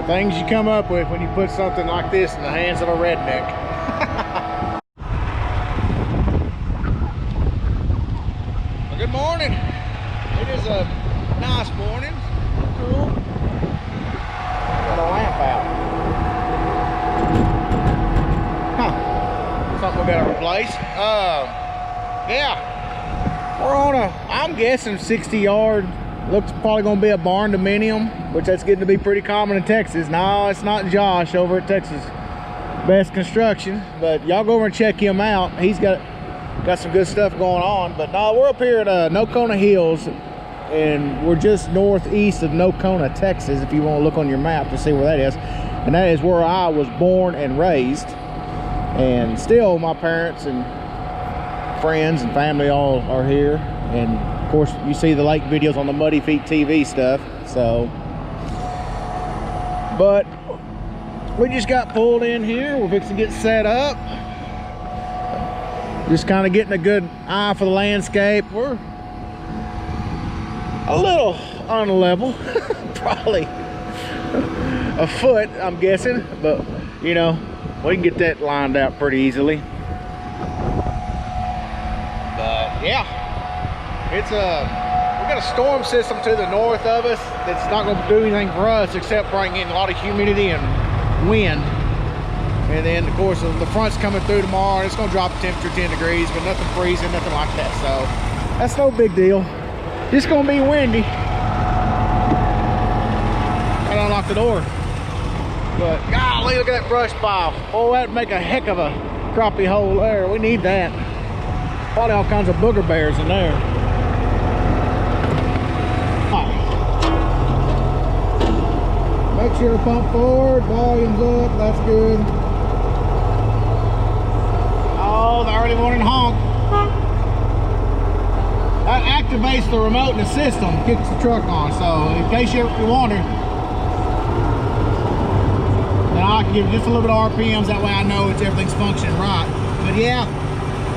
The things you come up with when you put something like this in the hands of a redneck. Well, good morning. It is a nice morning. Cool. Got a lamp out. Huh. Something we gotta replace. Yeah. We're on a, I'm guessing 60 yard. Looks probably gonna be a Barndominium, which that's getting to be pretty common in Texas. No, it's not Josh over at Texas Best Construction, but y'all go over and check him out. He's got some good stuff going on. But no, we're up here at Nocona Hills, and we're just northeast of Nocona, Texas, if you want to look on your map to see where that is. And that is where I was born and raised. And still my parents and friends and family all are here. And of course you see the lake videos on the MuddyfeetTV stuff. So, but we just got pulled in here. We're fixing to get set up. Just kind of getting a good eye for the landscape. We're a little unlevel, probably a foot, I'm guessing, but you know, we can get that lined out pretty easily. But yeah, it's we got a storm system to the north of us that's not going to do anything for us except bring in a lot of humidity and wind. And then of course the front's coming through tomorrow and it's going to drop the temperature 10 degrees, but nothing freezing, nothing like that. So that's no big deal. It's going to be windy. Gotta unlock the door. But golly, look at that brush pile. Oh, that'd make a heck of a crappie hole there. We need that. Probably all kinds of booger bears in there. Make sure to pump forward, volume's up, that's good. Oh, the early morning honk. That activates the remote in the system, kicks the truck on. So in case you're wondering, now I can give just a little bit of RPMs, that way I know everything's functioning right. But yeah,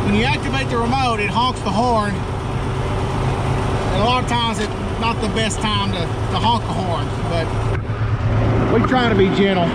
when you activate the remote, it honks the horn. And a lot of times it's not the best time to honk the horn, but we try to be gentle.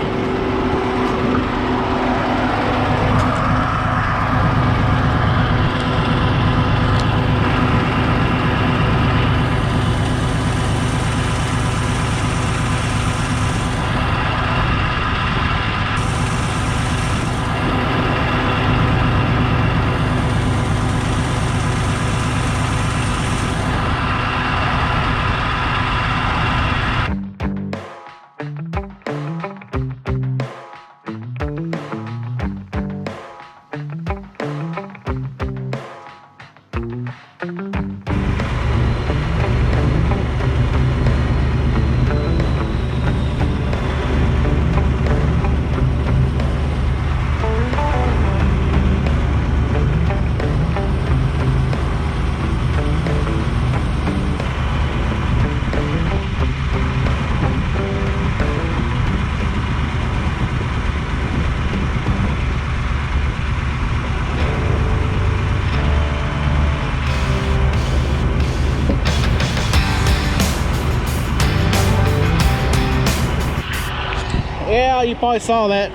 Yeah, you probably saw that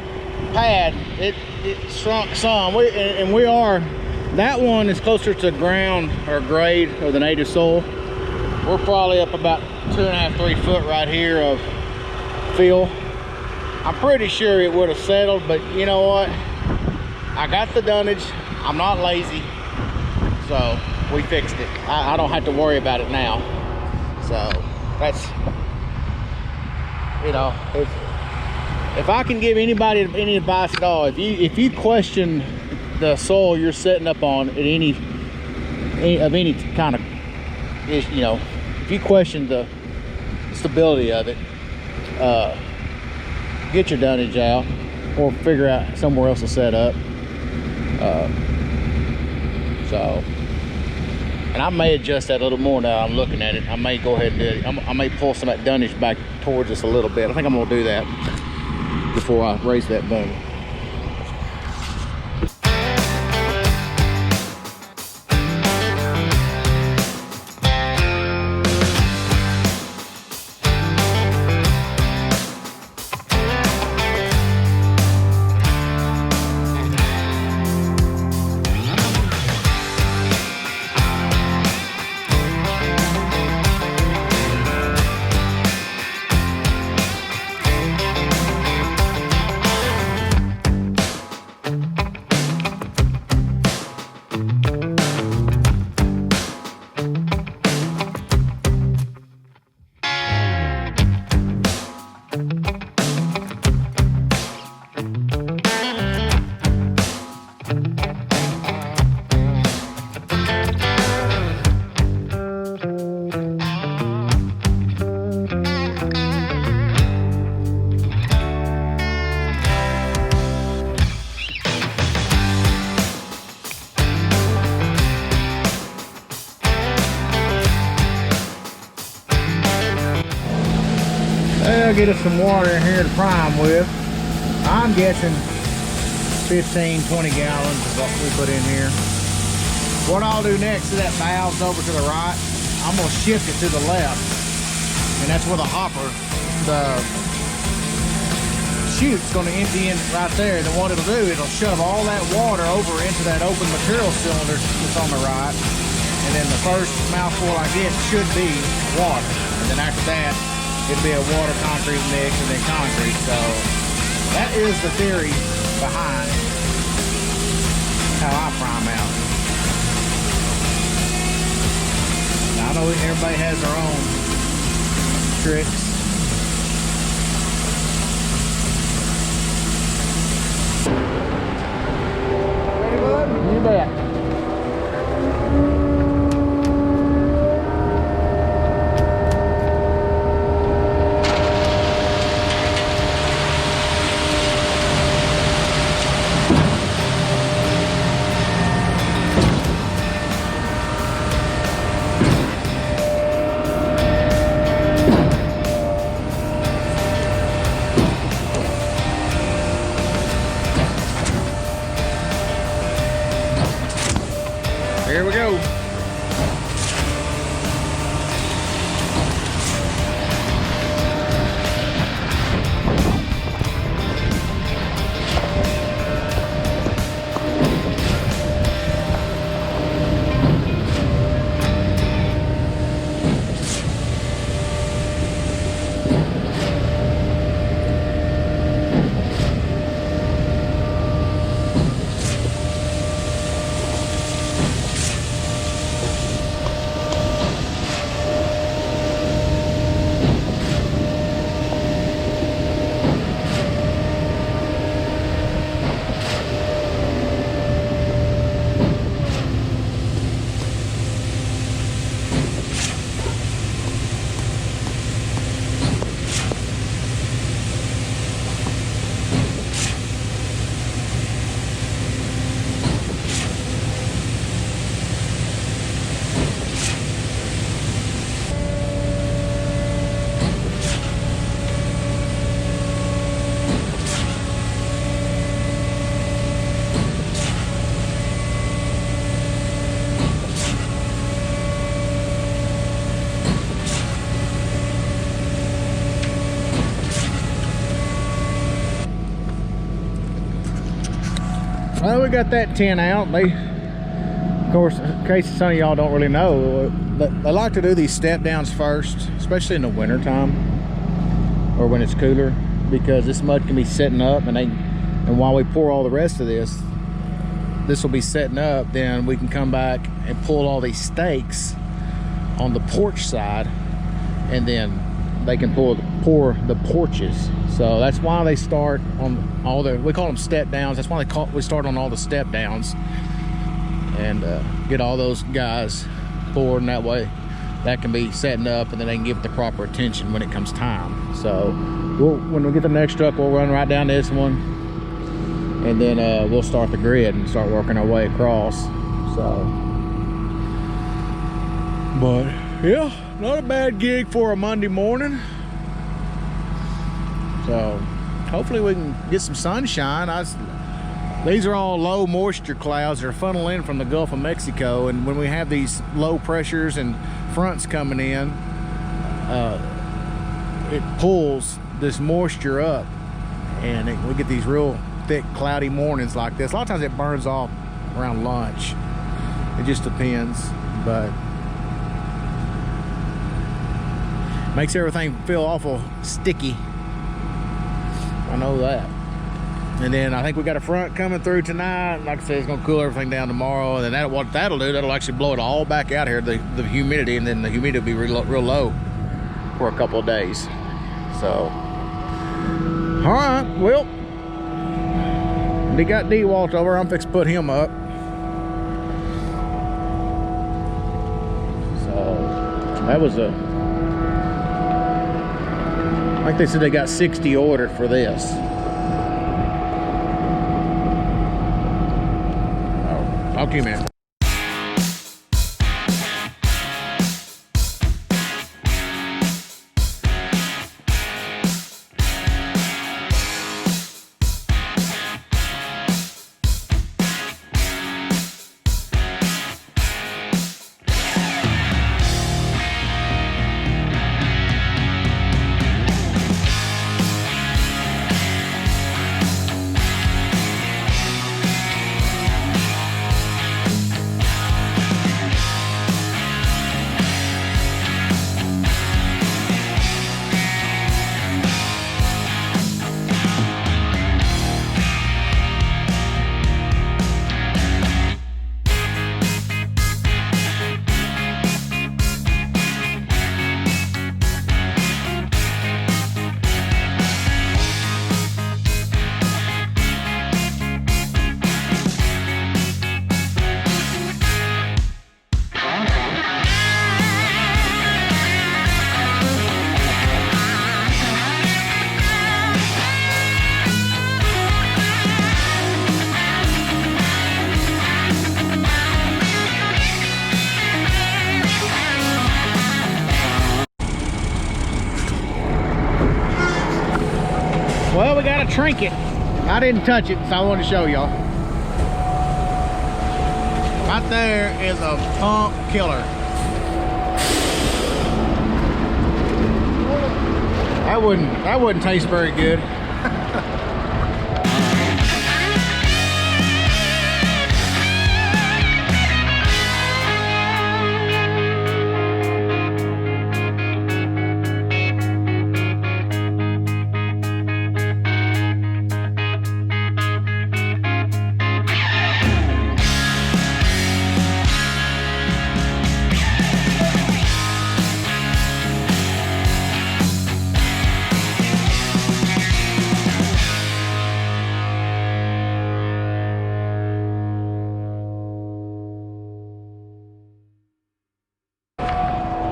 pad. It shrunk some. We are, that one is closer to ground or grade of the native soil. We're probably up about 2.5 to 3 foot right here of fill. I'm pretty sure it would have settled, but you know what? I got the dunnage. I'm not lazy, so we fixed it. I don't have to worry about it now. So that's, you know, if I can give anybody any advice at all, if you question the soil you're setting up on at any kind of, you know, if you question the stability of it, get your dunnage out or figure out somewhere else to set up. So, and I may adjust that a little more now I'm looking at it. I may go ahead and do it. I may pull some of that dunnage back towards us a little bit. I think I'm gonna do that before I raise that boom. get us some water in here to prime with. I'm guessing 15, 20 gallons is what we put in here. What I'll do next is that valve's over to the right. I'm gonna shift it to the left. And that's where the hopper, the chute's gonna empty in right there. And then what it'll do, it'll shove all that water over into that open material cylinder that's on the right. And then the first mouthful I get should be water. And then after that, it'll be a water concrete mix and then concrete. So that is the theory behind how I prime out. Now, I know everybody has their own tricks. Ready, bud? You bet. Here we go. Well, we got that 10 out. They, of course, in case some of y'all don't really know, they like to do these step downs first, especially in the winter time or when it's cooler, because this mud can be setting up, and while we pour all the rest of this will be setting up. Then we can come back and pull all these stakes on the porch side, and then they can pour the porches. So that's why they start on all the, we call them step downs. That's why we start on all the step downs and get all those guys poured, and that way that can be setting up, and then they can give it the proper attention when it comes time. So when we get the next truck, we'll run right down this one, and then we'll start the grid and start working our way across. So, but yeah, not a bad gig for a Monday morning. So hopefully we can get some sunshine. These are all low moisture clouds that are funneling in from the Gulf of Mexico, and when we have these low pressures and fronts coming in, it pulls this moisture up, and we get these real thick cloudy mornings like this. A lot of times it burns off around lunch. It just depends, but makes everything feel awful sticky. I know that. And then I think we got a front coming through tonight. Like I said, it's gonna cool everything down tomorrow. And then what that'll do, that'll actually blow it all back out here, the humidity, and then the humidity will be real low for a couple of days. So, all right, well, they got DeWalt over. I'm fixing to put him up. So that was like they said, they got 60 ordered for this. Oh, talk to you, man. Well, we got a trinket. I didn't touch it, so I wanted to show y'all. Right there is a pump killer. That wouldn't taste very good.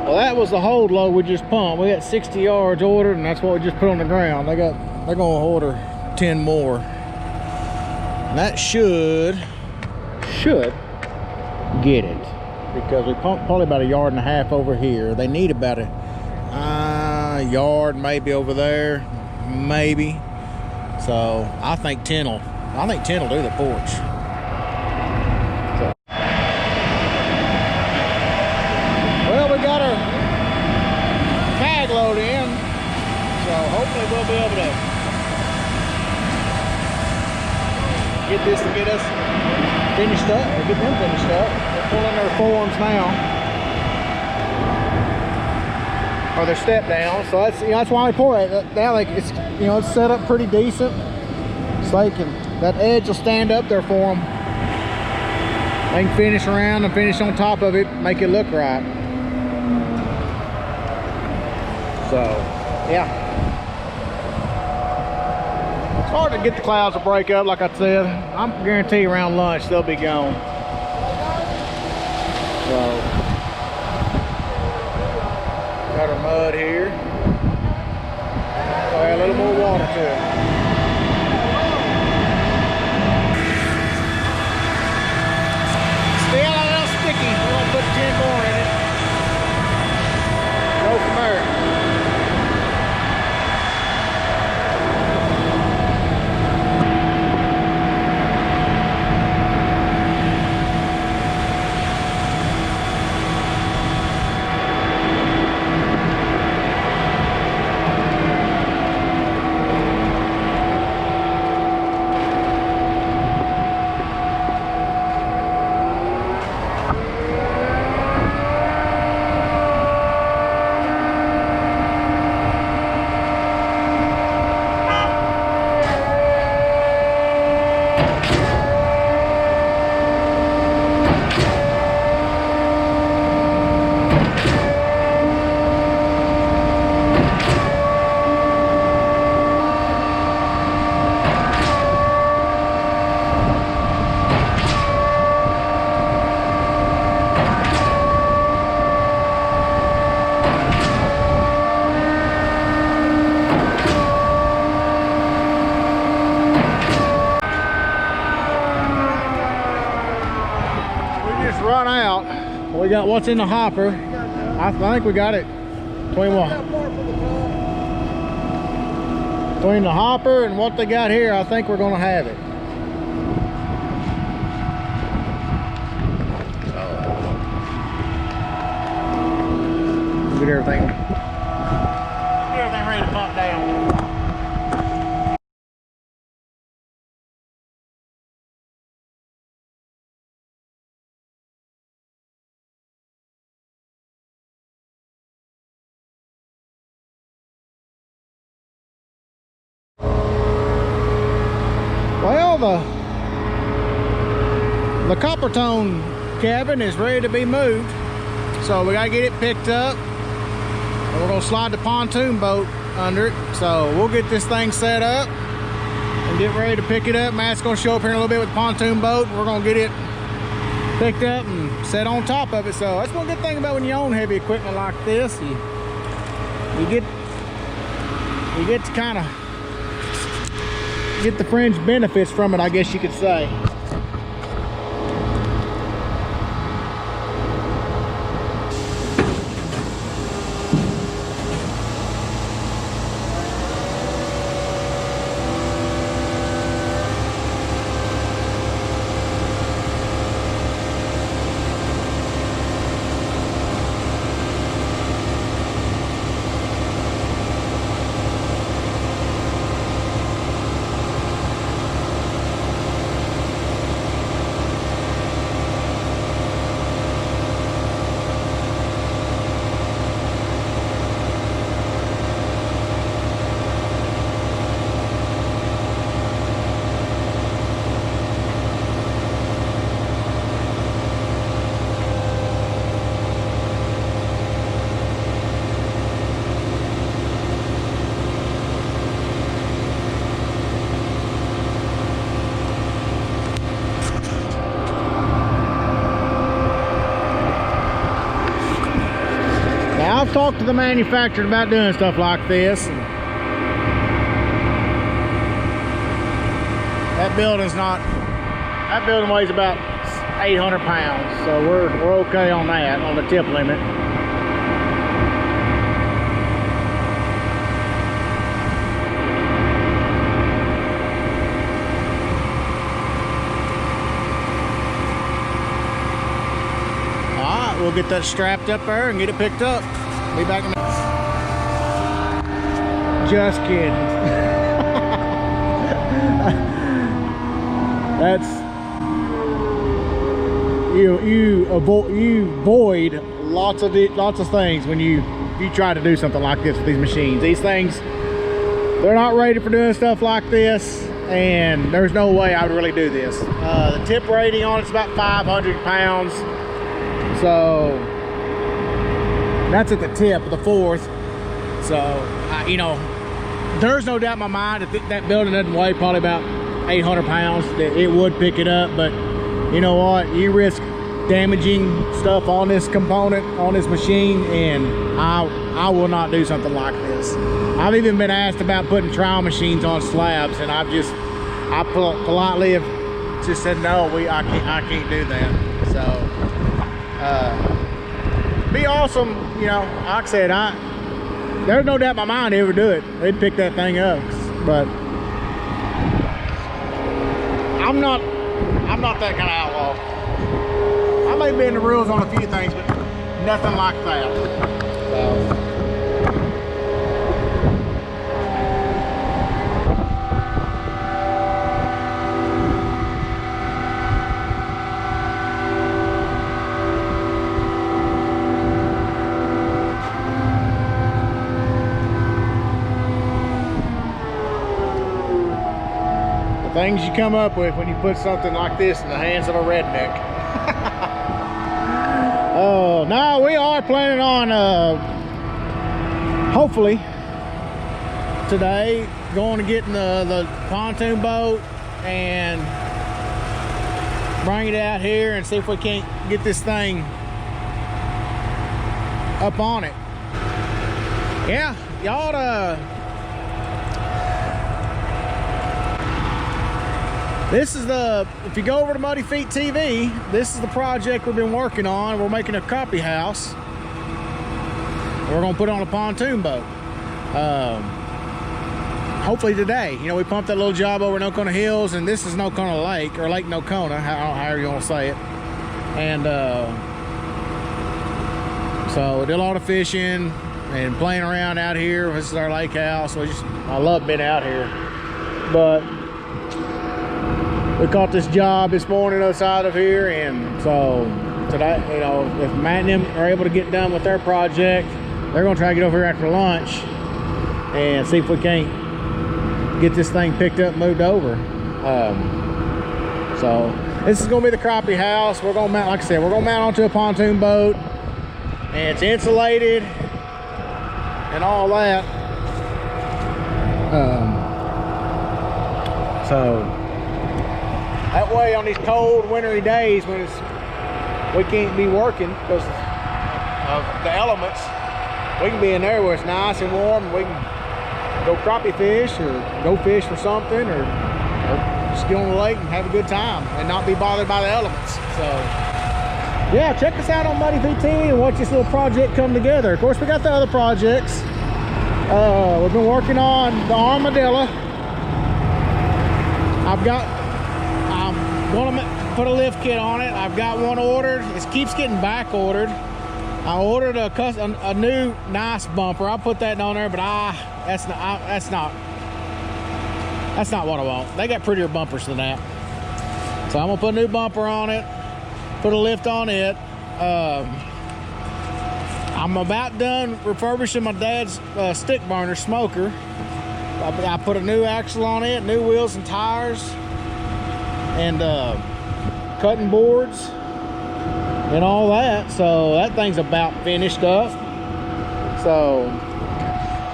Well, that was the hold load we just pumped. We got 60 yards ordered, and that's what we just put on the ground. They're gonna order 10 more. And that should get it, because we pumped probably about 1.5 yards over here. They need about a yard maybe over there, maybe. So I think 10 will do the porch. We got our tag load in, so hopefully we'll be able to get us finished up, or get them finished up. They're pulling their forms now, or their step down. So that's that's why we pour it. That like it's it's set up pretty decent, so they can, that edge will stand up there for them. They can finish around and finish on top of it, make it look right. So, yeah. It's hard to get the clouds to break up, like I said. I'm guarantee around lunch they'll be gone. So, got our mud here. So, add a little more water to it. Still a little sticky. We're gonna put 10 more in it. Go from there. Run out. We got what's in the hopper. I think we got it between the hopper and what they got here. I think we're gonna have it. Get everything ready to pump down. Well, the copper tone cabin is ready to be moved, so we gotta get it picked up, and we're gonna slide the pontoon boat under it. So we'll get this thing set up and get ready to pick it up. Matt's gonna show up here in a little bit with the pontoon boat. We're gonna get it picked up and set on top of it. So that's one good thing about when you own heavy equipment like this. You get to kind of get the fringe benefits from it, I guess you could say. I've talked to the manufacturer about doing stuff like this. That building weighs about 800 pounds, so we're okay on that, on the tip limit. Alright, we'll get that strapped up there and get it picked up. Be back in a minute. Just kidding. That's you avoid lots of things when you try to do something like this with these machines. These things, they're not rated for doing stuff like this, and there's no way I would really do this. The tip rating on it's about 500 pounds, so that's at the tip of the fourth. So you know, there's no doubt in my mind that that building doesn't weigh probably about 800 pounds, that it would pick it up. But you know what, you risk damaging stuff on this component, on this machine, and I will not do something like this. I've even been asked about putting trial machines on slabs, and I politely have just said no, I can't do that. So be awesome, you know. Like I said, there's no doubt in my mind they ever do it. They'd pick that thing up, but I'm not that kind of outlaw. I may bend the rules on a few things, but nothing like that. Things you come up with when you put something like this in the hands of a redneck. Oh, no, we are planning on hopefully today going to get in the pontoon boat and bring it out here and see if we can't get this thing up on it. Yeah, y'all this is if you go over to MuddyfeetTV, this is the project we've been working on. We're making a crappie house. We're gonna put on a pontoon boat. Hopefully today. You know, we pumped that little job over in Nocona Hills, and this is Nocona Lake, or Lake Nocona, however you wanna say it. And so we did a lot of fishing and playing around out here. This is our lake house. I love being out here. But we caught this job this morning outside of here, and so today, you know, if Matt and them are able to get done with their project, they're gonna try to get over here after lunch and see if we can't get this thing picked up and moved over. So this is gonna be the crappie house. We're gonna mount, like I said, we're gonna mount onto a pontoon boat, and it's insulated and all that. So that way on these cold wintry days when we can't be working because of the elements, we can be in there where it's nice and warm, and we can go crappie fish or go fish for something, or just get on the lake and have a good time and not be bothered by the elements. So yeah, check us out on MuddyfeetTV and watch this little project come together. Of course, we got the other projects. We've been working on the armadillo. I'm gonna put a lift kit on it. I've got one ordered. It keeps getting back ordered. I ordered a new nice bumper. I put that on there, but that's not what I want. They got prettier bumpers than that. So I'm gonna put a new bumper on it, put a lift on it. I'm about done refurbishing my dad's stick burner smoker. I put a new axle on it, new wheels and tires, and cutting boards and all that. So that thing's about finished up. So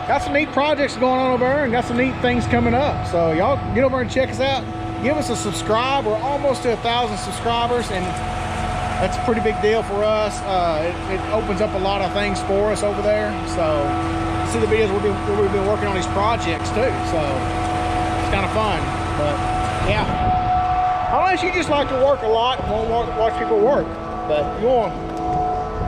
got some neat projects going on over there and got some neat things coming up. So y'all get over and check us out. Give us a subscribe. We're almost to 1,000 subscribers, and that's a pretty big deal for us. It opens up a lot of things for us over there. So see the videos we've been working on these projects too. So it's kind of fun. But yeah, unless you just like to work a lot and won't watch people work. But you want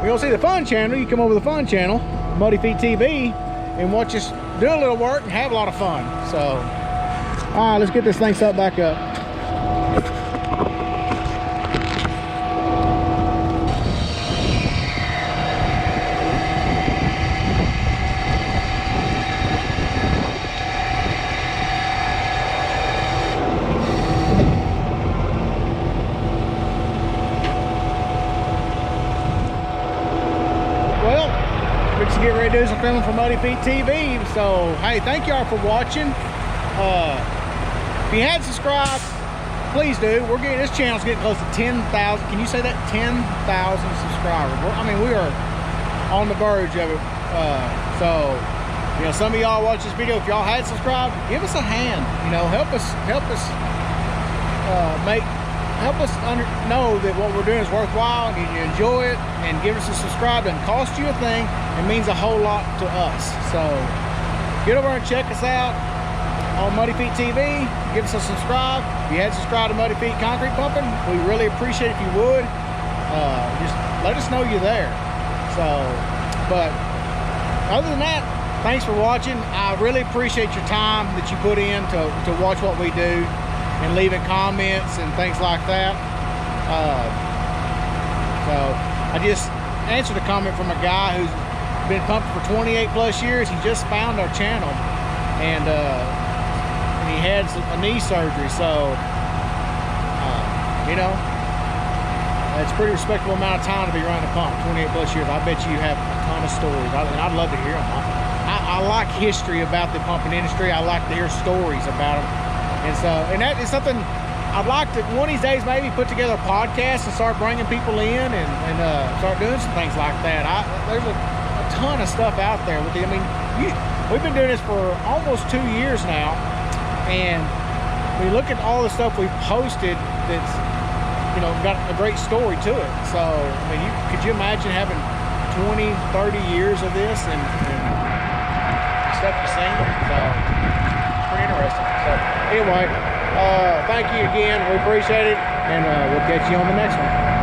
to see the fun channel, you come over to the fun channel, MuddyfeetTV, and watch us do a little work and have a lot of fun. So all right, let's get this thing set back up. Get ready to do some filming for MuddyfeetTV. So hey, thank y'all for watching. If you hadn't subscribed, please do. We're getting, this channel's getting close to 10,000. Can you say that? 10,000 subscribers. I mean, we are on the verge of it. So you know, some of y'all watch this video, if y'all had subscribed, give us a hand. You know, help us know that what we're doing is worthwhile and you enjoy it, and give us a subscribe. Doesn't cost you a thing. It means a whole lot to us. So get over and check us out on MuddyfeetTV. Give us a subscribe. If you hadn't subscribed to MuddyFeet Concrete Pumping, we really appreciate it if you would. Just let us know you're there. So, but other than that, thanks for watching. I really appreciate your time that you put in to watch what we do, and leaving comments and things like that. So I just answered a comment from a guy who's been pumping for 28 plus years. He just found our channel, and he had a knee surgery. So you know, it's a pretty respectable amount of time to be running a pump. 28 plus years. I bet you have a ton of stories, and I'd love to hear them. I like history about the pumping industry. I like to hear stories about them. And that is something I'd like to, one of these days, maybe put together a podcast and start bringing people in and start doing some things like that. There's a ton of stuff out there with it. I mean, we've been doing this for almost 2 years now, and we look at all the stuff we've posted that's, you know, got a great story to it. So, I mean, could you imagine having 20, 30 years of this and stuff you've seen? So, it's pretty interesting. So, anyway, thank you again. We appreciate it, and we'll catch you on the next one.